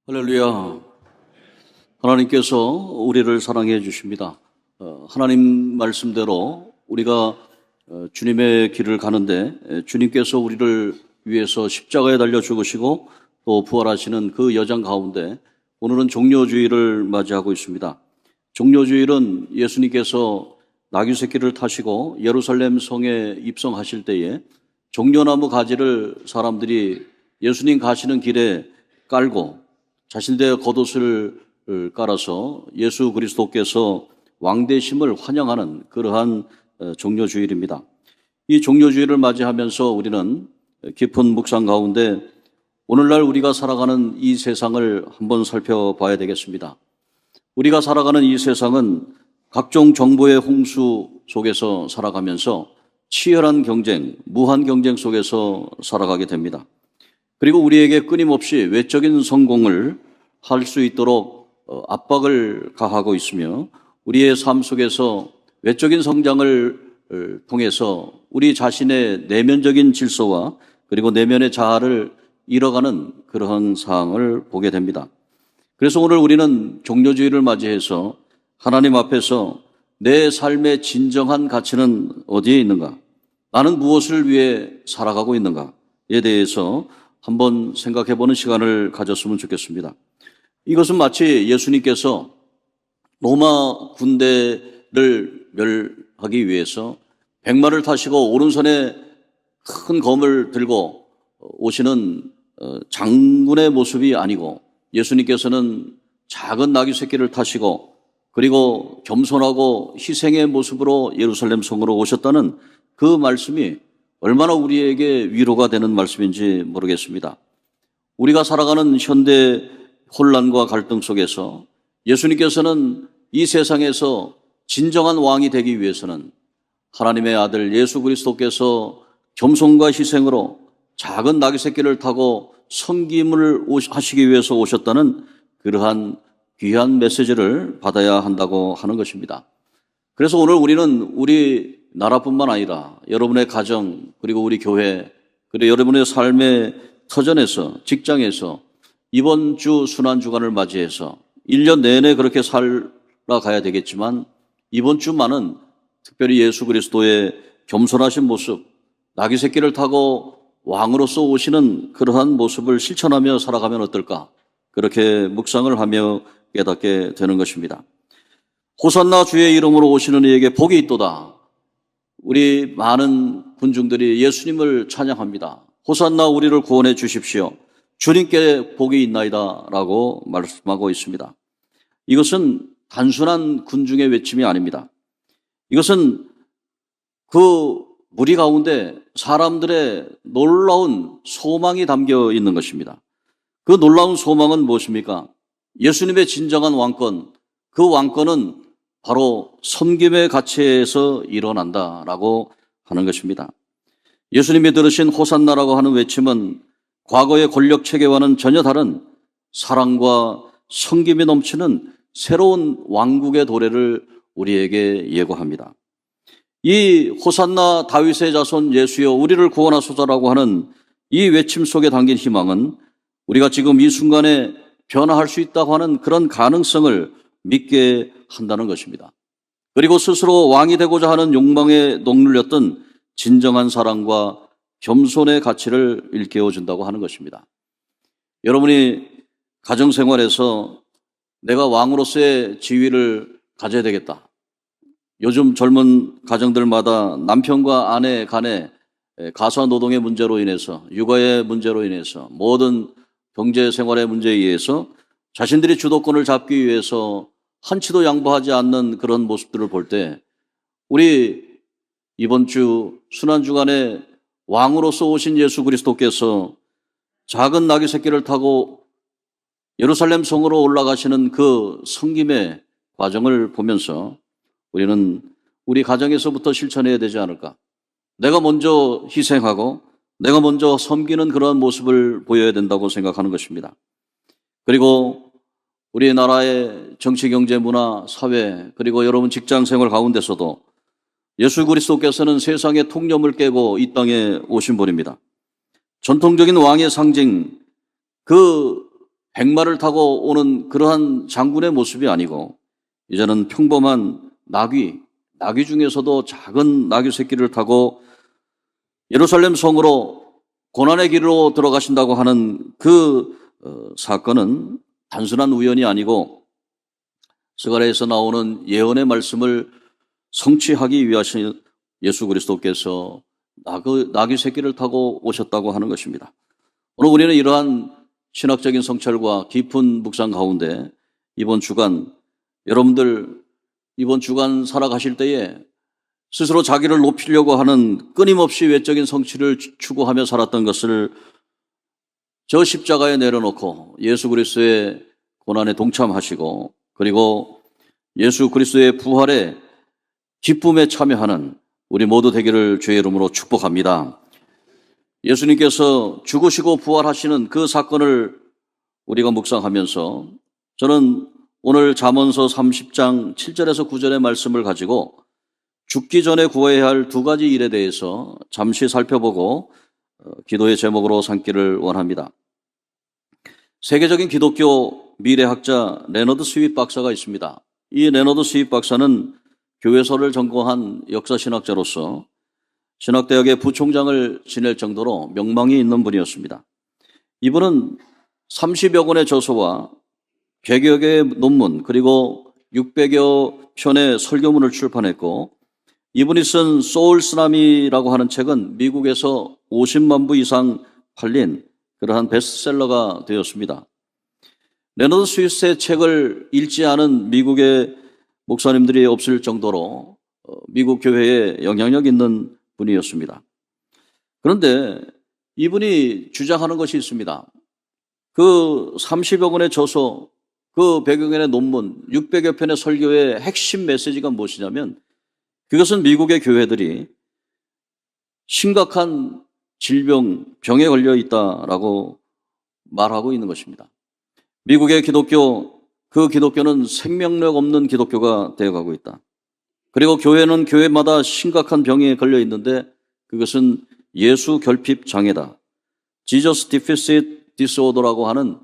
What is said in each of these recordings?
할렐루야. 하나님께서 우리를 사랑해 주십니다. 하나님 말씀대로 우리가 주님의 길을 가는데 주님께서 우리를 위해서 십자가에 달려 죽으시고 또 부활하시는 그 여정 가운데 오늘은 종려주일을 맞이하고 있습니다. 종려주일은 예수님께서 나귀새끼를 타시고 예루살렘 성에 입성하실 때에 종려나무 가지를 사람들이 예수님 가시는 길에 깔고 자신들의 겉옷을 깔아서 예수 그리스도께서 왕되심을 환영하는 그러한 종려주일입니다. 이 종려주일을 맞이하면서 우리는 깊은 묵상 가운데 오늘날 우리가 살아가는 이 세상을 한번 살펴봐야 되겠습니다. 우리가 살아가는 이 세상은 각종 정보의 홍수 속에서 살아가면서 치열한 경쟁, 무한 경쟁 속에서 살아가게 됩니다. 그리고 우리에게 끊임없이 외적인 성공을 할 수 있도록 압박을 가하고 있으며 우리의 삶 속에서 외적인 성장을 통해서 우리 자신의 내면적인 질서와 그리고 내면의 자아를 잃어가는 그러한 상황을 보게 됩니다. 그래서 오늘 우리는 종려주일을 맞이해서 하나님 앞에서 내 삶의 진정한 가치는 어디에 있는가? 나는 무엇을 위해 살아가고 있는가에 대해서 한번 생각해보는 시간을 가졌으면 좋겠습니다. 이것은 마치 예수님께서 로마 군대를 멸하기 위해서 백마를 타시고 오른손에 큰 검을 들고 오시는 장군의 모습이 아니고 예수님께서는 작은 나귀 새끼를 타시고 그리고 겸손하고 희생의 모습으로 예루살렘 성으로 오셨다는 그 말씀이 얼마나 우리에게 위로가 되는 말씀인지 모르겠습니다. 우리가 살아가는 현대 혼란과 갈등 속에서 예수님께서는 이 세상에서 진정한 왕이 되기 위해서는 하나님의 아들 예수 그리스도께서 겸손과 희생으로 작은 나귀 새끼를 타고 섬김을 하시기 위해서 오셨다는 그러한 귀한 메시지를 받아야 한다고 하는 것입니다. 그래서 오늘 우리는 우리 나라뿐만 아니라 여러분의 가정 그리고 우리 교회 그리고 여러분의 삶의 터전에서 직장에서 이번 주 순환주간을 맞이해서 1년 내내 그렇게 살아가야 되겠지만 이번 주만은 특별히 예수 그리스도의 겸손하신 모습, 나귀 새끼를 타고 왕으로서 오시는 그러한 모습을 실천하며 살아가면 어떨까? 그렇게 묵상을 하며 깨닫게 되는 것입니다. 호산나 주의 이름으로 오시는 이에게 복이 있도다. 우리 많은 군중들이 예수님을 찬양합니다. 호산나 우리를 구원해 주십시오. 주님께 복이 있나이다 라고 말씀하고 있습니다. 이것은 단순한 군중의 외침이 아닙니다. 이것은 그 무리 가운데 사람들의 놀라운 소망이 담겨 있는 것입니다. 그 놀라운 소망은 무엇입니까? 예수님의 진정한 왕권, 그 왕권은 바로 섬김의 가치에서 일어난다라고 하는 것입니다. 예수님이 들으신 호산나라고 하는 외침은 과거의 권력 체계와는 전혀 다른 사랑과 섬김이 넘치는 새로운 왕국의 도래를 우리에게 예고합니다. 이 호산나 다윗의 자손 예수여 우리를 구원하소서라고 하는 이 외침 속에 담긴 희망은 우리가 지금 이 순간에 변화할 수 있다고 하는 그런 가능성을 믿게 한다는 것입니다. 그리고 스스로 왕이 되고자 하는 욕망에 녹눌렸던 진정한 사랑과 겸손의 가치를 일깨워준다고 하는 것입니다. 여러분이 가정생활에서 내가 왕으로서의 지위를 가져야 되겠다. 요즘 젊은 가정들마다 남편과 아내 간의 가사 노동의 문제로 인해서 육아의 문제로 인해서 모든 경제생활의 문제에 의해서 자신들이 주도권을 잡기 위해서 한치도 양보하지 않는 그런 모습들을 볼 때 우리 이번 주 순환주간에 왕으로서 오신 예수 그리스도께서 작은 나귀 새끼를 타고 예루살렘 성으로 올라가시는 그 섬김의 과정을 보면서 우리는 우리 가정에서부터 실천해야 되지 않을까. 내가 먼저 희생하고 내가 먼저 섬기는 그런 모습을 보여야 된다고 생각하는 것입니다. 그리고 우리나라의 정치, 경제, 문화, 사회 그리고 여러분 직장 생활 가운데서도 예수 그리스도께서는 세상의 통념을 깨고 이 땅에 오신 분입니다. 전통적인 왕의 상징, 그 백마를 타고 오는 그러한 장군의 모습이 아니고 이제는 평범한 나귀 중에서도 작은 나귀 새끼를 타고 예루살렘 성으로 고난의 길로 들어가신다고 하는 그 사건은 단순한 우연이 아니고 스가랴에서 나오는 예언의 말씀을 성취하기 위하신 예수 그리스도께서 나귀 새끼를 타고 오셨다고 하는 것입니다. 오늘 우리는 이러한 신학적인 성찰과 깊은 묵상 가운데 이번 주간 여러분들 이번 주간 살아가실 때에 스스로 자기를 높이려고 하는 끊임없이 외적인 성취를 추구하며 살았던 것을 저 십자가에 내려놓고 예수 그리스도의 고난에 동참하시고 그리고 예수 그리스도의 부활에 기쁨에 참여하는 우리 모두 되기를 주의 이름으로 축복합니다. 예수님께서 죽으시고 부활하시는 그 사건을 우리가 묵상하면서 저는 오늘 잠언서 30장 7절에서 9절의 말씀을 가지고 죽기 전에 구해야 할 두 가지 일에 대해서 잠시 살펴보고 기도의 제목으로 삼기를 원합니다. 세계적인 기독교 미래학자 레너드 스윗 박사가 있습니다. 이 레너드 스윗 박사는 교회서를 전공한 역사신학자로서 신학대학의 부총장을 지낼 정도로 명망이 있는 분이었습니다. 이분은 30여 권의 저서와 100여 개의 논문 그리고 600여 편의 설교문을 출판했고 이분이 쓴 소울 쓰나미라고 하는 책은 미국에서 50만 부 이상 팔린 그러한 베스트셀러가 되었습니다. 레너드 스윗의 책을 읽지 않은 미국의 목사님들이 없을 정도로 미국 교회에 영향력 있는 분이었습니다. 그런데 이분이 주장하는 것이 있습니다. 그 30여 권의 저서, 그 100여 권의 논문, 600여 편의 설교의 핵심 메시지가 무엇이냐면 그것은 미국의 교회들이 심각한 병에 걸려 있다라고 말하고 있는 것입니다. 미국의 그 기독교는 생명력 없는 기독교가 되어가고 있다. 그리고 교회는 교회마다 심각한 병에 걸려 있는데 그것은 예수 결핍 장애다. Jesus Deficit Disorder라고 하는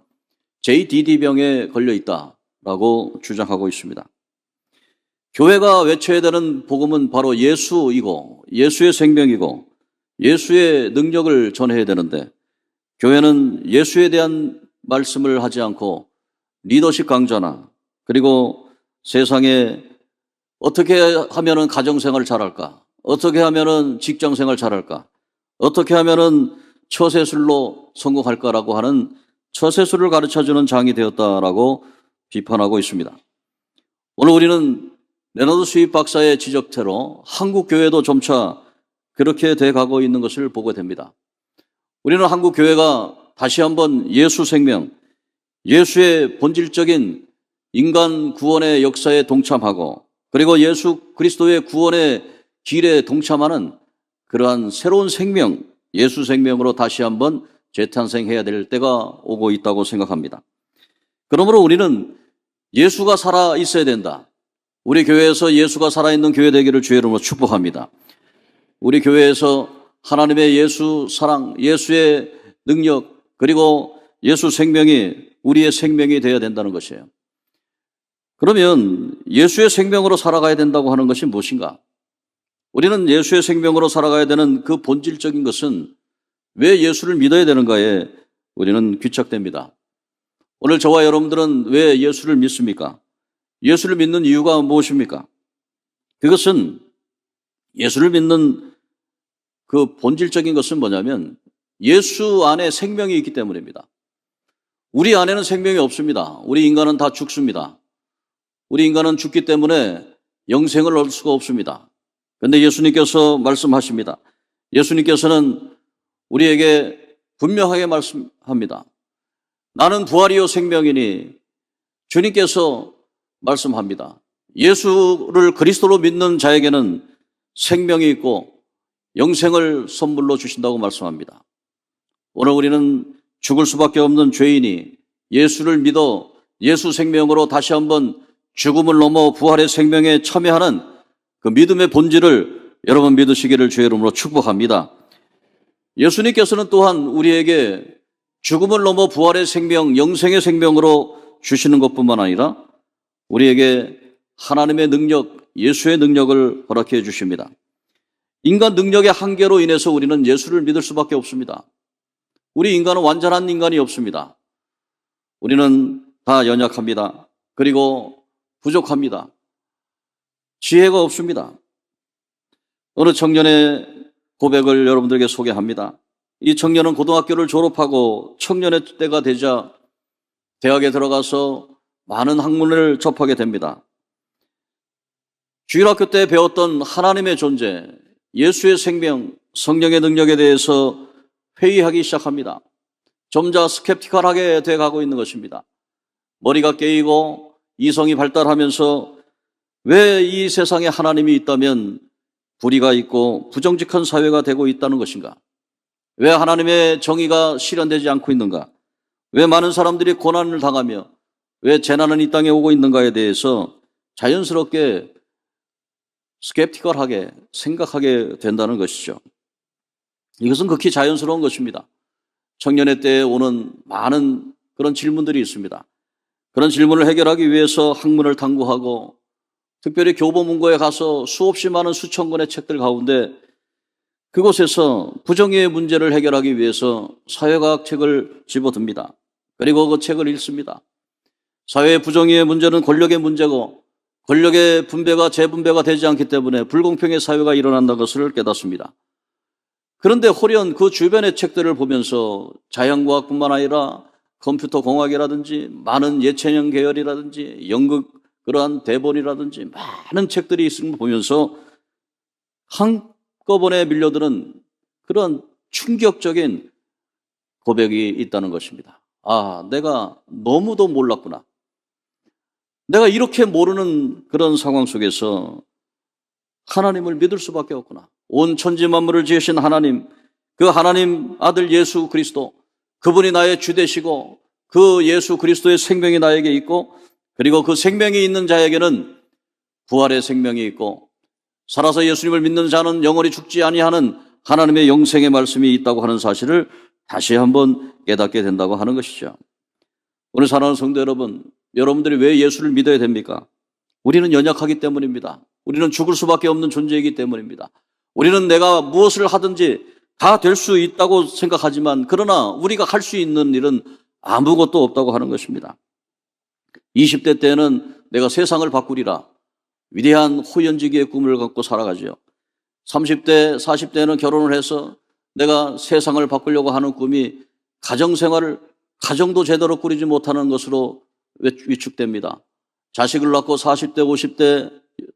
JDD 병에 걸려 있다라고 주장하고 있습니다. 교회가 외쳐야 되는 복음은 바로 예수이고 예수의 생명이고 예수의 능력을 전해야 되는데 교회는 예수에 대한 말씀을 하지 않고 리더십 강좌나 그리고 세상에 어떻게 하면은 가정생활 잘할까? 어떻게 하면은 직장생활 잘할까? 어떻게 하면은 처세술로 성공할까라고 하는 처세술을 가르쳐주는 장이 되었다라고 비판하고 있습니다. 오늘 우리는 레너드 스윗 박사의 지적대로 한국 교회도 점차 그렇게 돼가고 있는 것을 보게 됩니다. 우리는 한국 교회가 다시 한번 예수 생명, 예수의 본질적인 인간 구원의 역사에 동참하고 그리고 예수 그리스도의 구원의 길에 동참하는 그러한 새로운 생명, 예수 생명으로 다시 한번 재탄생해야 될 때가 오고 있다고 생각합니다. 그러므로 우리는 예수가 살아 있어야 된다. 우리 교회에서 예수가 살아있는 교회 되기를 주의 이름으로 축복합니다. 우리 교회에서 하나님의 예수 사랑, 예수의 능력, 그리고 예수 생명이 우리의 생명이 되어야 된다는 것이에요. 그러면 예수의 생명으로 살아가야 된다고 하는 것이 무엇인가? 우리는 예수의 생명으로 살아가야 되는 그 본질적인 것은 왜 예수를 믿어야 되는가에 우리는 귀착됩니다. 오늘 저와 여러분들은 왜 예수를 믿습니까? 예수를 믿는 이유가 무엇입니까? 그것은 예수를 믿는 그 본질적인 것은 뭐냐면 예수 안에 생명이 있기 때문입니다. 우리 안에는 생명이 없습니다. 우리 인간은 다 죽습니다. 우리 인간은 죽기 때문에 영생을 얻을 수가 없습니다. 그런데 예수님께서 말씀하십니다. 예수님께서는 우리에게 분명하게 말씀합니다. 나는 부활이요 생명이니 주님께서 말씀합니다. 예수를 그리스도로 믿는 자에게는 생명이 있고 영생을 선물로 주신다고 말씀합니다. 오늘 우리는 죽을 수밖에 없는 죄인이 예수를 믿어 예수 생명으로 다시 한번 죽음을 넘어 부활의 생명에 참여하는 그 믿음의 본질을 여러분 믿으시기를 주의 이름으로 축복합니다. 예수님께서는 또한 우리에게 죽음을 넘어 부활의 생명, 영생의 생명으로 주시는 것뿐만 아니라 우리에게 하나님의 능력, 예수의 능력을 허락해 주십니다. 인간 능력의 한계로 인해서 우리는 예수를 믿을 수밖에 없습니다. 우리 인간은 완전한 인간이 없습니다. 우리는 다 연약합니다. 그리고 부족합니다. 지혜가 없습니다. 어느 청년의 고백을 여러분들에게 소개합니다. 이 청년은 고등학교를 졸업하고 청년의 때가 되자 대학에 들어가서 많은 학문을 접하게 됩니다. 주일학교 때 배웠던 하나님의 존재, 예수의 생명, 성령의 능력에 대해서 회의하기 시작합니다. 점차 스캡티컬하게 돼가고 있는 것입니다. 머리가 깨이고 이성이 발달하면서 왜 이 세상에 하나님이 있다면 불의가 있고 부정직한 사회가 되고 있다는 것인가? 왜 하나님의 정의가 실현되지 않고 있는가? 왜 많은 사람들이 고난을 당하며 왜 재난은 이 땅에 오고 있는가에 대해서 자연스럽게 스캡티컬하게 생각하게 된다는 것이죠. 이것은 극히 자연스러운 것입니다. 청년의 때에 오는 많은 그런 질문들이 있습니다. 그런 질문을 해결하기 위해서 학문을 탐구하고 특별히 교보문고에 가서 수없이 많은 수천 권의 책들 가운데 그곳에서 부정의의 문제를 해결하기 위해서 사회과학 책을 집어듭니다. 그리고 그 책을 읽습니다. 사회의 부정의의 문제는 권력의 문제고 권력의 분배가 재분배가 되지 않기 때문에 불공평의 사회가 일어난다는 것을 깨닫습니다. 그런데 홀연 그 주변의 책들을 보면서 자연과학뿐만 아니라 컴퓨터 공학이라든지 많은 예체능 계열이라든지 연극 그러한 대본이라든지 많은 책들이 있음을 보면서 한꺼번에 밀려드는 그런 충격적인 고백이 있다는 것입니다. 아, 내가 너무도 몰랐구나. 내가 이렇게 모르는 그런 상황 속에서 하나님을 믿을 수밖에 없구나. 온 천지 만물을 지으신 하나님, 그 하나님 아들 예수 그리스도, 그분이 나의 주 되시고 그 예수 그리스도의 생명이 나에게 있고 그리고 그 생명이 있는 자에게는 부활의 생명이 있고 살아서 예수님을 믿는 자는 영원히 죽지 아니하는 하나님의 영생의 말씀이 있다고 하는 사실을 다시 한번 깨닫게 된다고 하는 것이죠. 오늘 사랑하는 성도 여러분, 여러분들이 왜 예수를 믿어야 됩니까? 우리는 연약하기 때문입니다. 우리는 죽을 수밖에 없는 존재이기 때문입니다. 우리는 내가 무엇을 하든지 다 될 수 있다고 생각하지만 그러나 우리가 할 수 있는 일은 아무것도 없다고 하는 것입니다. 20대 때는 내가 세상을 바꾸리라 위대한 호연지기의 꿈을 갖고 살아가죠. 30대, 40대는 결혼을 해서 내가 세상을 바꾸려고 하는 꿈이 가정도 제대로 꾸리지 못하는 것으로 위축됩니다. 자식을 낳고 40대, 50대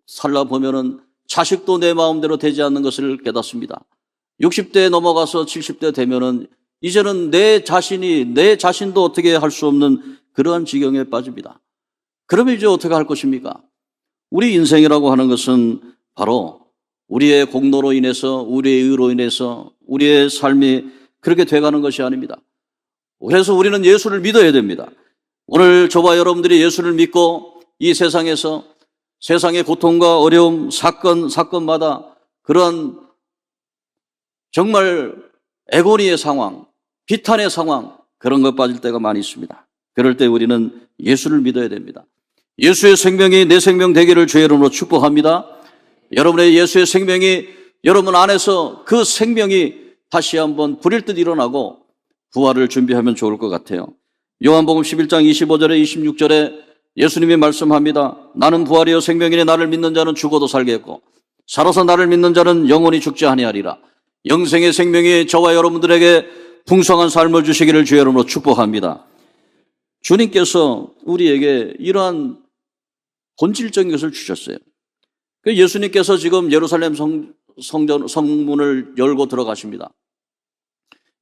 살다 보면은 자식도 내 마음대로 되지 않는 것을 깨닫습니다. 60대 넘어가서 70대 되면은 이제는 내 자신도 어떻게 할 수 없는 그러한 지경에 빠집니다. 그러면 이제 어떻게 할 것입니까? 우리 인생이라고 하는 것은 바로 우리의 공로로 인해서, 우리의 의로 인해서 우리의 삶이 그렇게 돼가는 것이 아닙니다. 그래서 우리는 예수를 믿어야 됩니다. 오늘 저와 여러분들이 예수를 믿고 이 세상에서 세상의 고통과 어려움, 사건마다 그런 정말 애고니의 상황, 비탄의 상황, 그런 것 빠질 때가 많이 있습니다. 그럴 때 우리는 예수를 믿어야 됩니다. 예수의 생명이 내 생명 되기를 주의 이름으로 축복합니다. 여러분의 예수의 생명이 여러분 안에서 그 생명이 다시 한번 불일 듯 일어나고 부활을 준비하면 좋을 것 같아요. 요한복음 11장 25절에 26절에 예수님이 말씀합니다. 나는 부활이요 생명이니 나를 믿는 자는 죽어도 살겠고 살아서 나를 믿는 자는 영원히 죽지 아니하리라. 영생의 생명이 저와 여러분들에게 풍성한 삶을 주시기를 주의 이름으로 축복합니다. 주님께서 우리에게 이러한 본질적인 것을 주셨어요. 예수님께서 지금 예루살렘 성문을 열고 들어가십니다.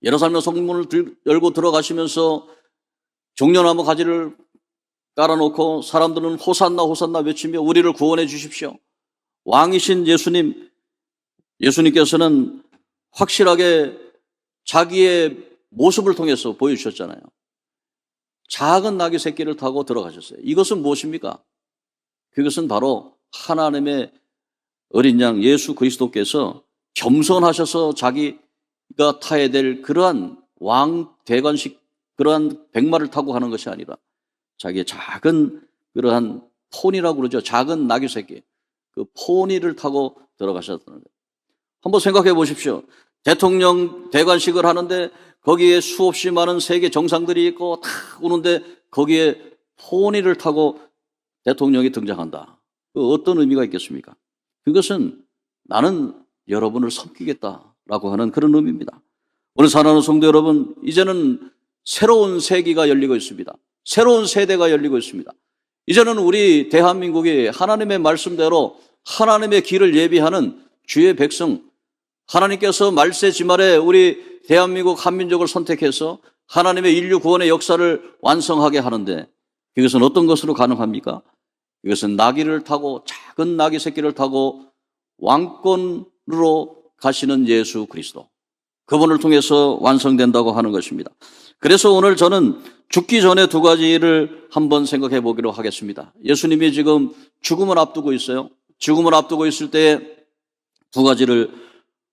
예루살렘 성문을 열고 들어가시면서 종려나무 가지를 깔아놓고 사람들은 호산나 호산나 외치며 우리를 구원해 주십시오. 왕이신 예수님께서는 확실하게 자기의 모습을 통해서 보여주셨잖아요. 작은 나귀 새끼를 타고 들어가셨어요. 이것은 무엇입니까? 그것은 바로 하나님의 어린 양 예수 그리스도께서 겸손하셔서 자기가 타야 될 그러한 왕 대관식 그러한 백마를 타고 하는 것이 아니라 자기의 작은 그러한 포니라고 그러죠. 작은 나귀 새끼. 그 포니를 타고 들어가셨다는 거예요. 한번 생각해 보십시오. 대통령 대관식을 하는데 거기에 수없이 많은 세계 정상들이 있고 탁 오는데 거기에 포니를 타고 대통령이 등장한다. 어떤 의미가 있겠습니까? 그것은 나는 여러분을 섬기겠다라고 하는 그런 의미입니다. 오늘 사랑하는 성도 여러분, 이제는 새로운 세기가 열리고 있습니다. 새로운 세대가 열리고 있습니다. 이제는 우리 대한민국이 하나님의 말씀대로 하나님의 길을 예비하는 주의 백성, 하나님께서 말세지말에 우리 대한민국 한민족을 선택해서 하나님의 인류 구원의 역사를 완성하게 하는데 이것은 어떤 것으로 가능합니까? 이것은 나귀를 타고 작은 나귀 새끼를 타고 왕권으로 가시는 예수 그리스도, 그분을 통해서 완성된다고 하는 것입니다. 그래서 오늘 저는 죽기 전에 두 가지를 한번 생각해 보기로 하겠습니다. 예수님이 지금 죽음을 앞두고 있어요. 죽음을 앞두고 있을 때 두 가지를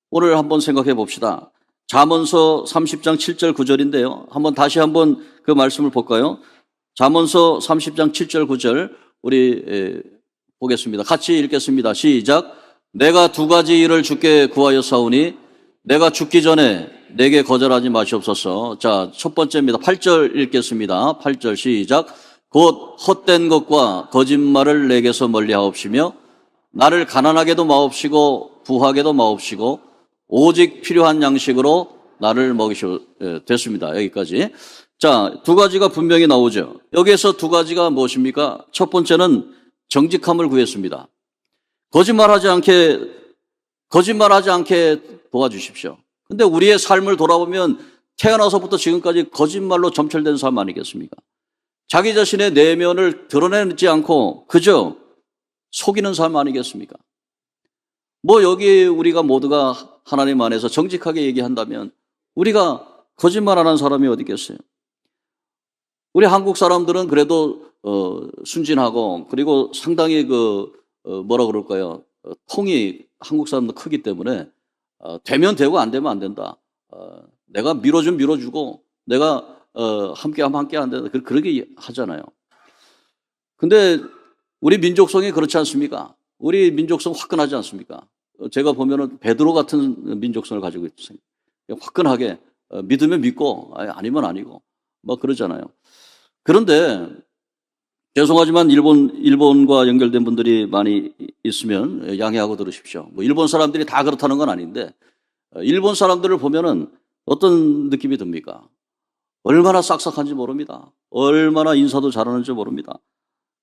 오늘 한번 생각해 봅시다. 잠언서 30장 7절 9절인데요. 한번 다시 한번 그 말씀을 볼까요? 잠언서 30장 7절 9절 우리 보겠습니다. 같이 읽겠습니다. 시작. 내가 두 가지 일을 주께 구하였사오니 내가 죽기 전에 내게 거절하지 마시옵소서. 자, 첫 번째입니다. 8절 읽겠습니다. 8절 시작. 곧 헛된 것과 거짓말을 내게서 멀리하옵시며 나를 가난하게도 마옵시고 부하게도 마옵시고 오직 필요한 양식으로 나를 먹이시오. 됐습니다. 여기까지. 자, 두 가지가 분명히 나오죠. 여기에서 두 가지가 무엇입니까? 첫 번째는 정직함을 구했습니다. 거짓말하지 않게 도와주십시오. 근데 우리의 삶을 돌아보면 태어나서부터 지금까지 거짓말로 점철된 삶 아니겠습니까? 자기 자신의 내면을 드러내지 않고 그저 속이는 삶 아니겠습니까? 뭐 여기 우리가 모두가 하나님 안에서 정직하게 얘기한다면 우리가 거짓말 안 하는 사람이 어디 있겠어요? 우리 한국 사람들은 그래도 순진하고 그리고 상당히 뭐라 그럴까요? 통이 한국 사람도 크기 때문에 되면 되고 안 되면 안 된다. 내가 밀어주면 밀어주고 내가 함께하면 함께 안 된다. 그렇게 하잖아요. 근데 우리 민족성이 그렇지 않습니까? 우리 민족성 화끈하지 않습니까? 제가 보면은 베드로 같은 민족성을 가지고 있어요. 화끈하게 믿으면 믿고 아니면 아니고 뭐 그러잖아요. 그런데 죄송하지만 일본과 연결된 분들이 많이 있으면 양해하고 들으십시오. 뭐 일본 사람들이 다 그렇다는 건 아닌데 일본 사람들을 보면은 어떤 느낌이 듭니까? 얼마나 싹싹한지 모릅니다. 얼마나 인사도 잘하는지 모릅니다.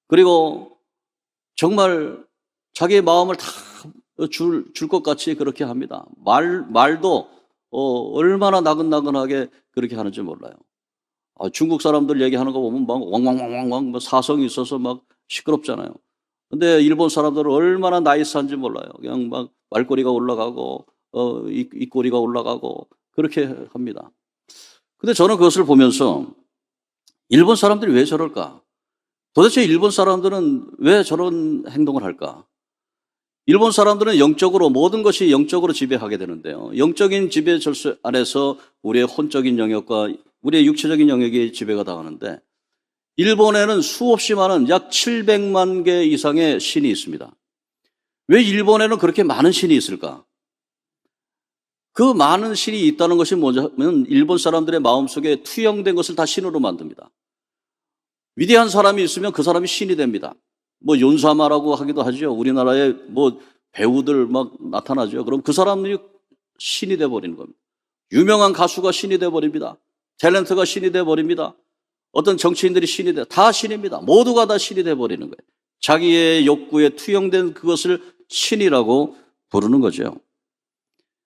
그리고 정말 자기의 마음을 다 줄 것 같이 그렇게 합니다. 말도 얼마나 나긋나긋하게 그렇게 하는지 몰라요. 중국 사람들 얘기하는 거 보면 막 왕왕왕왕왕 사성이 있어서 막 시끄럽잖아요. 근데 일본 사람들은 얼마나 나이스한지 몰라요. 그냥 막 말꼬리가 올라가고 입꼬리가 올라가고 그렇게 합니다. 근데 저는 그것을 보면서 일본 사람들이 왜 저럴까? 도대체 일본 사람들은 왜 저런 행동을 할까? 일본 사람들은 영적으로 모든 것이 영적으로 지배하게 되는데요. 영적인 지배 절수 안에서 우리의 혼적인 영역과 우리의 육체적인 영역이 지배가 당하는데 일본에는 수없이 많은 약 700만 개 이상의 신이 있습니다. 왜 일본에는 그렇게 많은 신이 있을까? 그 많은 신이 있다는 것이 뭐냐면 일본 사람들의 마음속에 투영된 것을 다 신으로 만듭니다. 위대한 사람이 있으면 그 사람이 신이 됩니다. 뭐 윤사마라고 하기도 하죠. 우리나라에 뭐 배우들 막 나타나죠. 그럼 그 사람이 신이 돼버리는 겁니다. 유명한 가수가 신이 돼버립니다. 탤런트가 신이 돼버립니다. 어떤 정치인들이 신이 다 신입니다. 모두가 다 신이 돼버리는 거예요. 자기의 욕구에 투영된 그것을 신이라고 부르는 거죠.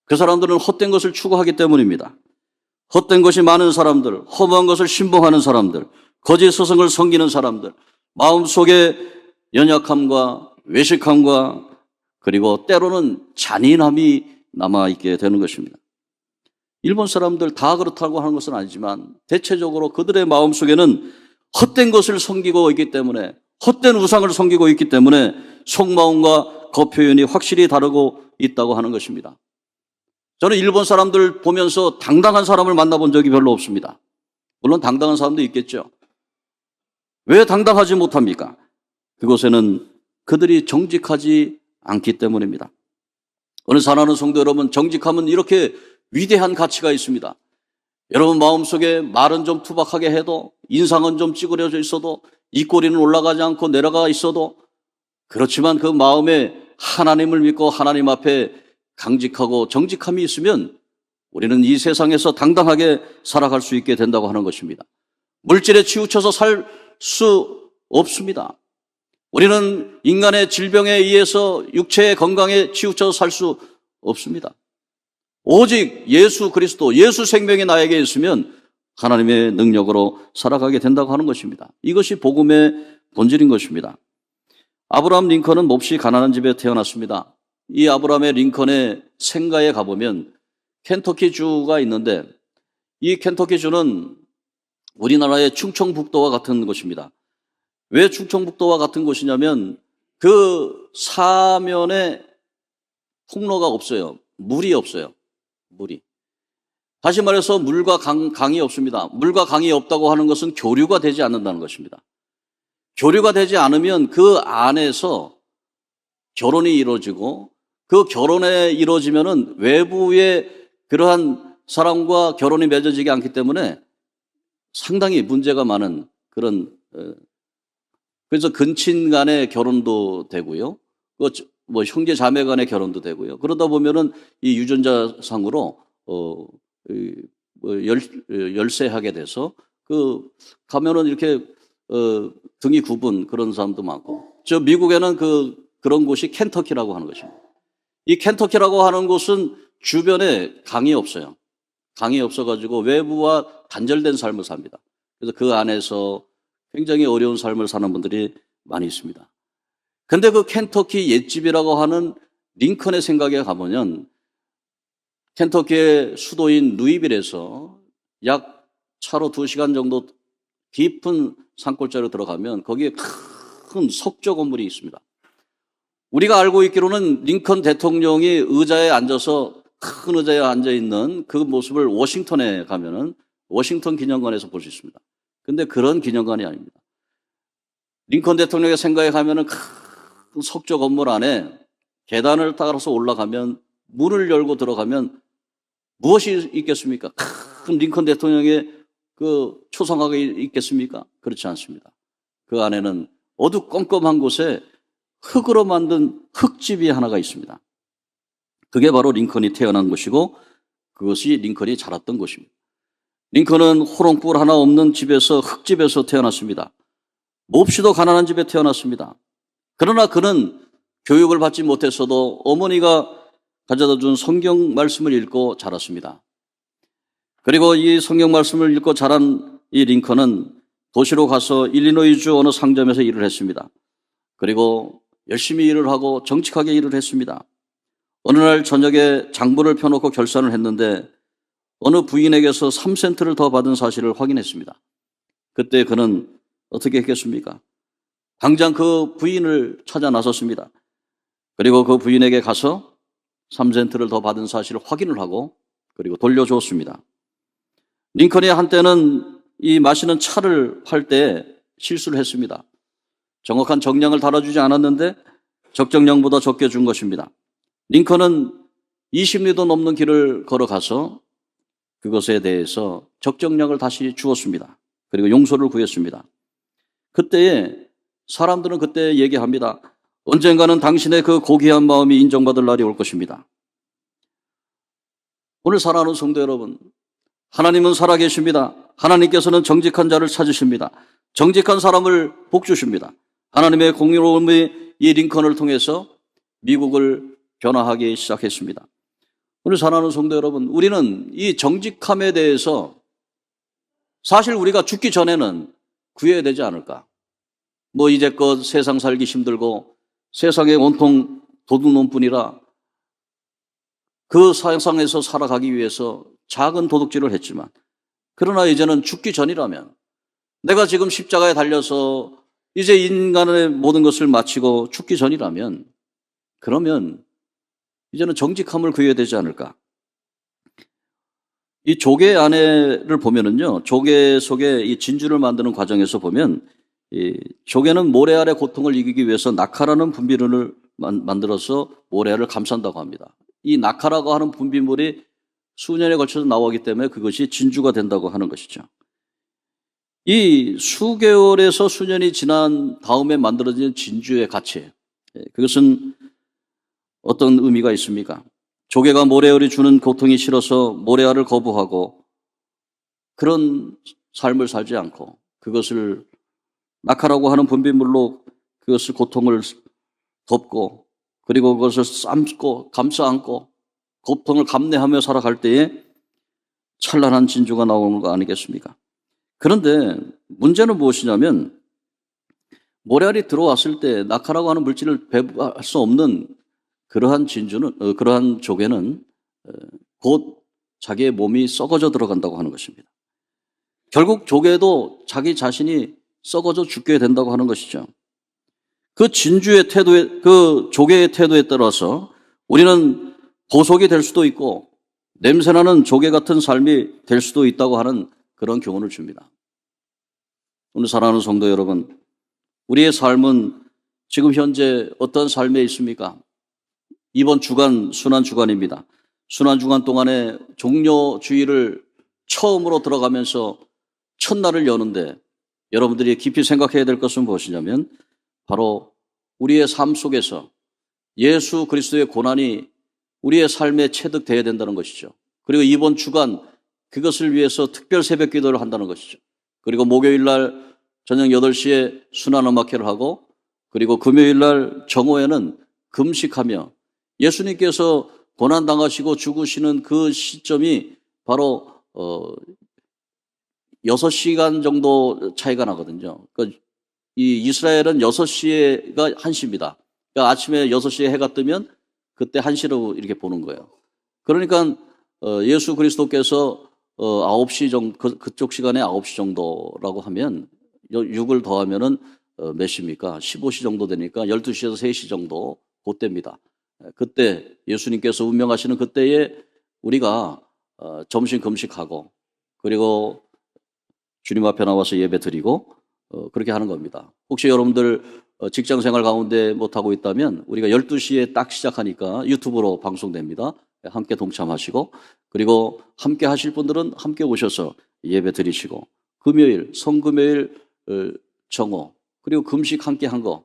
그 사람들은 헛된 것을 추구하기 때문입니다. 헛된 것이 많은 사람들, 허무한 것을 신봉하는 사람들, 거짓 스승을 섬기는 사람들, 마음속에 연약함과 외식함과 그리고 때로는 잔인함이 남아있게 되는 것입니다. 일본 사람들 다 그렇다고 하는 것은 아니지만 대체적으로 그들의 마음속에는 헛된 것을 섬기고 있기 때문에 헛된 우상을 섬기고 있기 때문에 속마음과 겉표현이 확실히 다르고 있다고 하는 것입니다. 저는 일본 사람들 보면서 당당한 사람을 만나본 적이 별로 없습니다. 물론 당당한 사람도 있겠죠. 왜 당당하지 못합니까? 그곳에는 그들이 정직하지 않기 때문입니다. 오늘 사랑하는 성도 여러분, 정직함은 이렇게 위대한 가치가 있습니다. 여러분 마음속에 말은 좀 투박하게 해도, 인상은 좀 찌그러져 있어도, 입꼬리는 올라가지 않고 내려가 있어도, 그렇지만 그 마음에 하나님을 믿고 하나님 앞에 강직하고 정직함이 있으면 우리는 이 세상에서 당당하게 살아갈 수 있게 된다고 하는 것입니다. 물질에 치우쳐서 살 수 없습니다. 우리는 인간의 질병에 의해서 육체의 건강에 치우쳐서 살 수 없습니다. 오직 예수 그리스도, 예수 생명이 나에게 있으면 하나님의 능력으로 살아가게 된다고 하는 것입니다. 이것이 복음의 본질인 것입니다. 아브라함 링컨은 몹시 가난한 집에 태어났습니다. 이 아브라함의 링컨의 생가에 가보면 켄터키 주가 있는데, 이 켄터키 주는 우리나라의 충청북도와 같은 곳입니다. 왜 충청북도와 같은 곳이냐면 그 사면에 통로가 없어요. 물이 없어요. 물이. 다시 말해서 물과 강이 없습니다. 물과 강이 없다고 하는 것은 교류가 되지 않는다는 것입니다. 교류가 되지 않으면 그 안에서 결혼이 이루어지고, 그 결혼에 이루어지면은 외부의 그러한 사람과 결혼이 맺어지지 않기 때문에 상당히 문제가 많은 그런, 그래서 근친 간의 결혼도 되고요. 뭐 형제 자매 간의 결혼도 되고요. 그러다 보면은 이 유전자상으로 열세하게 돼서 가면은 이렇게 등이 굽은 그런 사람도 많고, 저 미국에는 그런 곳이 켄터키라고 하는 것입니다. 이 켄터키라고 하는 곳은 주변에 강이 없어요. 강이 없어가지고 외부와 단절된 삶을 삽니다. 그래서 그 안에서 굉장히 어려운 삶을 사는 분들이 많이 있습니다. 근데 그 켄터키 옛집이라고 하는 링컨의 생각에 가보면, 켄터키의 수도인 루이빌에서 약 차로 2시간 정도 깊은 산골짜기로 들어가면 거기에 큰 석조 건물이 있습니다. 우리가 알고 있기로는 링컨 대통령이 의자에 앉아서, 큰 의자에 앉아있는 그 모습을 워싱턴에 가면은 워싱턴 기념관에서 볼 수 있습니다. 근데 그런 기념관이 아닙니다. 링컨 대통령의 생각에 가면은 큰 석조 건물 안에 계단을 따라서 올라가면, 문을 열고 들어가면 무엇이 있겠습니까? 큰 링컨 대통령의 그 초상화가 있겠습니까? 그렇지 않습니다. 그 안에는 어두컴컴한 곳에 흙으로 만든 흙집이 하나가 있습니다. 그게 바로 링컨이 태어난 곳이고, 그것이 링컨이 자랐던 곳입니다. 링컨은 호롱불 하나 없는 집에서, 흙집에서 태어났습니다. 몹시도 가난한 집에 태어났습니다. 그러나 그는 교육을 받지 못했어도 어머니가 가져다 준 성경 말씀을 읽고 자랐습니다. 그리고 이 성경 말씀을 읽고 자란 이 링컨은 도시로 가서 일리노이주 어느 상점에서 일을 했습니다. 그리고 열심히 일을 하고 정직하게 일을 했습니다. 어느 날 저녁에 장부를 펴놓고 결산을 했는데 어느 부인에게서 3센트를 더 받은 사실을 확인했습니다. 그때 그는 어떻게 했겠습니까? 당장 그 부인을 찾아 나섰습니다. 그리고 그 부인에게 가서 3센트를 더 받은 사실을 확인을 하고 그리고 돌려주었습니다. 링컨이 한때는 이 마시는 차를 팔 때 실수를 했습니다. 정확한 정량을 달아주지 않았는데 적정량보다 적게 준 것입니다. 링컨은 20리도 넘는 길을 걸어가서 그것에 대해서 적정량을 다시 주었습니다. 그리고 용서를 구했습니다. 그때에 사람들은 그때 얘기합니다. 언젠가는 당신의 그 고귀한 마음이 인정받을 날이 올 것입니다. 오늘 사랑하는 성도 여러분, 하나님은 살아계십니다. 하나님께서는 정직한 자를 찾으십니다. 정직한 사람을 복주십니다. 하나님의 공의로움이 이 링컨을 통해서 미국을 변화하기 시작했습니다. 오늘 사랑하는 성도 여러분, 우리는 이 정직함에 대해서 사실 우리가 죽기 전에는 구해야 되지 않을까? 뭐 이제껏 세상 살기 힘들고 세상에 온통 도둑놈뿐이라 그 세상에서 살아가기 위해서 작은 도둑질을 했지만, 그러나 이제는 죽기 전이라면, 내가 지금 십자가에 달려서 이제 인간의 모든 것을 마치고 죽기 전이라면, 그러면 이제는 정직함을 구해야 되지 않을까? 이 조개 안에를 보면은요, 조개 속에 이 진주를 만드는 과정에서 보면 이 조개는 모래알의 고통을 이기기 위해서 낙하라는 분비물을 만들어서 모래알을 감싼다고 합니다. 이 낙하라고 하는 분비물이 수년에 걸쳐서 나오기 때문에 그것이 진주가 된다고 하는 것이죠. 이 수개월에서 수년이 지난 다음에 만들어진 진주의 가치, 그것은 어떤 의미가 있습니까? 조개가 모래알이 주는 고통이 싫어서 모래알을 거부하고 그런 삶을 살지 않고 그것을 낙하라고 하는 분비물로 그것을 고통을 덮고 그리고 그것을 삶고 감싸 안고 고통을 감내하며 살아갈 때에 찬란한 진주가 나오는 거 아니겠습니까? 그런데 문제는 무엇이냐면 모래알이 들어왔을 때 낙하라고 하는 물질을 배부할 수 없는 그러한 진주는 그러한 조개는 곧 자기의 몸이 썩어져 들어간다고 하는 것입니다. 결국 조개도 자기 자신이 썩어져 죽게 된다고 하는 것이죠. 그 진주의 태도에, 그 조개의 태도에 따라서 우리는 보석이 될 수도 있고 냄새나는 조개 같은 삶이 될 수도 있다고 하는 그런 교훈을 줍니다. 오늘 사랑하는 성도 여러분, 우리의 삶은 지금 현재 어떤 삶에 있습니까? 이번 주간 순환 주간입니다. 순환 주간 동안에 종료 주일을 처음으로 들어가면서 첫날을 여는데 여러분들이 깊이 생각해야 될 것은 무엇이냐면 바로 우리의 삶 속에서 예수 그리스도의 고난이 우리의 삶에 체득되어야 된다는 것이죠. 그리고 이번 주간 그것을 위해서 특별 새벽 기도를 한다는 것이죠. 그리고 목요일 날 저녁 8시에 순환음악회를 하고 그리고 금요일 날 정오에는 금식하며 예수님께서 고난당하시고 죽으시는 그 시점이 바로 6시간 정도 차이가 나거든요. 그러니까 이 이스라엘은 6시가 1시입니다. 그러니까 아침에 6시에 해가 뜨면 그때 1시로 이렇게 보는 거예요. 그러니까 예수 그리스도께서 9시 정도, 그쪽 시간에 9시 정도라고 하면 6을 더하면은 몇 시입니까? 15시 정도 되니까 12시에서 3시 정도 그때입니다. 그때 예수님께서 운명하시는 그때에 우리가 점심 금식하고 그리고 주님 앞에 나와서 예배 드리고 그렇게 하는 겁니다. 혹시 여러분들 직장 생활 가운데 못하고 있다면 우리가 12시에 딱 시작하니까 유튜브로 방송됩니다. 함께 동참하시고 그리고 함께 하실 분들은 함께 오셔서 예배 드리시고 금요일, 성금요일 정오 그리고 금식 함께 한 거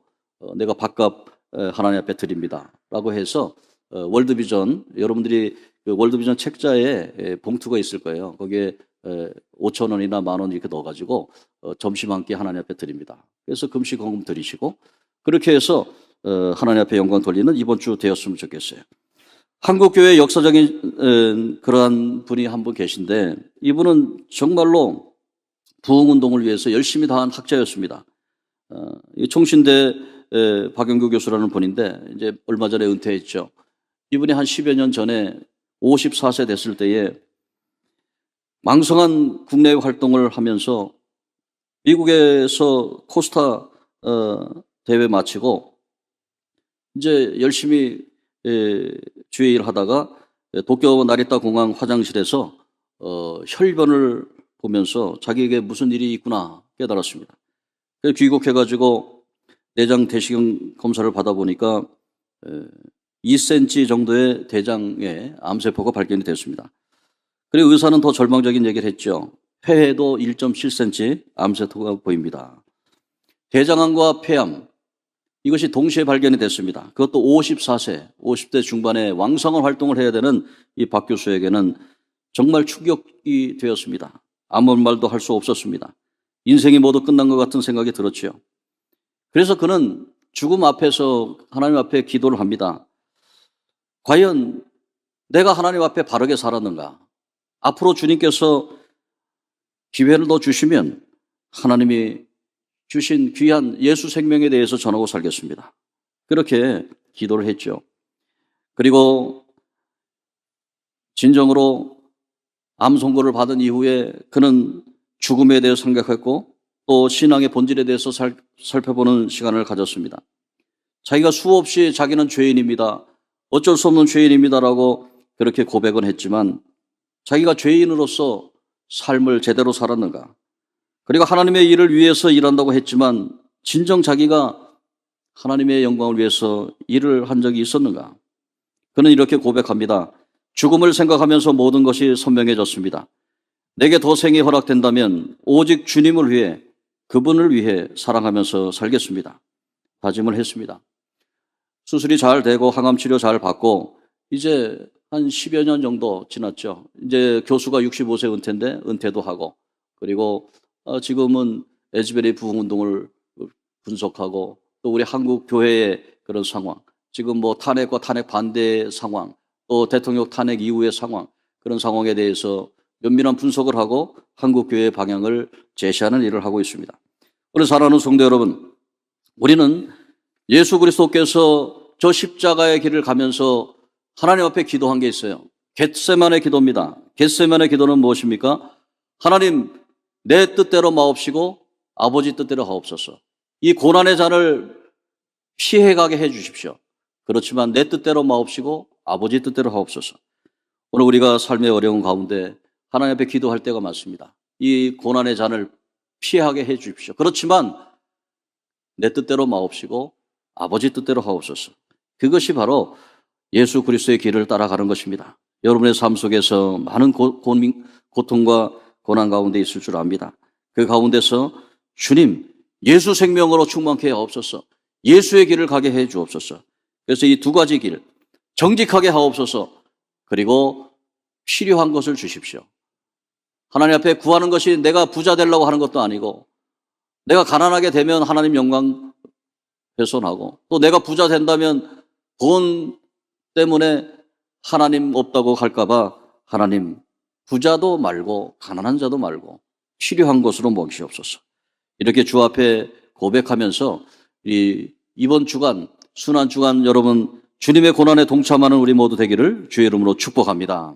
내가 밥값 하나님 앞에 드립니다 라고 해서 월드비전 여러분들이 그 월드비전 책자에 봉투가 있을 거예요. 거기에 5,000원이나 10,000원 이렇게 넣어가지고 점심 한 끼 하나님 앞에 드립니다. 그래서 금식 헌금 드리시고 그렇게 해서 하나님 앞에 영광 돌리는 이번 주 되었으면 좋겠어요. 한국교회 역사적인 그러한 분이 한 분 계신데 이분은 정말로 부흥운동을 위해서 열심히 다한 학자였습니다. 총신대 박영규 교수라는 분인데 이제 얼마 전에 은퇴했죠. 이분이 한 10여 년 전에 54세 됐을 때에 망성한 국내 활동을 하면서 미국에서 코스타 대회 마치고 이제 열심히 주의 일 하다가 도쿄 나리타 공항 화장실에서 혈변을 보면서 자기에게 무슨 일이 있구나 깨달았습니다. 그래서 귀국해가지고 내장 대시경 검사를 받아보니까 2cm 정도의 대장에 암세포가 발견이 됐습니다. 그리고 의사는 더 절망적인 얘기를 했죠. 폐에도 1.7cm 암세포가 보입니다. 대장암과 폐암 이것이 동시에 발견이 됐습니다. 그것도 54세, 50대 중반에 왕성한 활동을 해야 되는 이 박 교수에게는 정말 충격이 되었습니다. 아무 말도 할 수 없었습니다. 인생이 모두 끝난 것 같은 생각이 들었지요. 그래서 그는 죽음 앞에서 하나님 앞에 기도를 합니다. 과연 내가 하나님 앞에 바르게 살았는가? 앞으로 주님께서 기회를 더 주시면 하나님이 주신 귀한 예수 생명에 대해서 전하고 살겠습니다. 그렇게 기도를 했죠. 그리고 진정으로 암 선고를 받은 이후에 그는 죽음에 대해서 생각했고 또 신앙의 본질에 대해서 살펴보는 시간을 가졌습니다. 자기가 수없이 자기는 죄인입니다. 어쩔 수 없는 죄인입니다라고 그렇게 고백은 했지만 자기가 죄인으로서 삶을 제대로 살았는가? 그리고 하나님의 일을 위해서 일한다고 했지만 진정 자기가 하나님의 영광을 위해서 일을 한 적이 있었는가? 그는 이렇게 고백합니다. 죽음을 생각하면서 모든 것이 선명해졌습니다. 내게 더 생이 허락된다면 오직 주님을 위해, 그분을 위해 사랑하면서 살겠습니다. 다짐을 했습니다. 수술이 잘 되고 항암 치료 잘 받고 이제 한 10여 년 정도 지났죠. 이제 교수가 65세 은퇴인데 은퇴도 하고, 그리고 지금은 에즈베리 부흥운동을 분석하고 또 우리 한국 교회의 그런 상황, 지금 뭐 탄핵과 탄핵 반대 상황, 또 대통령 탄핵 이후의 상황, 그런 상황에 대해서 면밀한 분석을 하고 한국 교회의 방향을 제시하는 일을 하고 있습니다. 우리 사랑하는 성도 여러분, 우리는 예수 그리스도께서 저 십자가의 길을 가면서 하나님 앞에 기도한 게 있어요. 겟세마네 기도입니다. 겟세마네 기도는 무엇입니까? 하나님, 내 뜻대로 마옵시고 아버지 뜻대로 하옵소서. 이 고난의 잔을 피해가게 해 주십시오. 그렇지만 내 뜻대로 마옵시고 아버지 뜻대로 하옵소서. 오늘 우리가 삶의 어려운 가운데 하나님 앞에 기도할 때가 많습니다. 이 고난의 잔을 피하게 해 주십시오. 그렇지만 내 뜻대로 마옵시고 아버지 뜻대로 하옵소서. 그것이 바로 예수 그리스도의 길을 따라가는 것입니다. 여러분의 삶 속에서 많은 고통과 고난 가운데 있을 줄 압니다. 그 가운데서 주님, 예수 생명으로 충만케 하옵소서. 예수의 길을 가게 해 주옵소서. 그래서 이 두 가지 길, 정직하게 하옵소서. 그리고 필요한 것을 주십시오. 하나님 앞에 구하는 것이 내가 부자 되려고 하는 것도 아니고, 내가 가난하게 되면 하나님 영광 훼손하고, 또 내가 부자 된다면 돈 때문에 하나님 없다고 할까봐 하나님 부자도 말고 가난한 자도 말고 필요한 것으로 먹이시옵소서. 이렇게 주 앞에 고백하면서 이번 주간, 순환 주간 여러분 주님의 고난에 동참하는 우리 모두 되기를 주의 이름으로 축복합니다.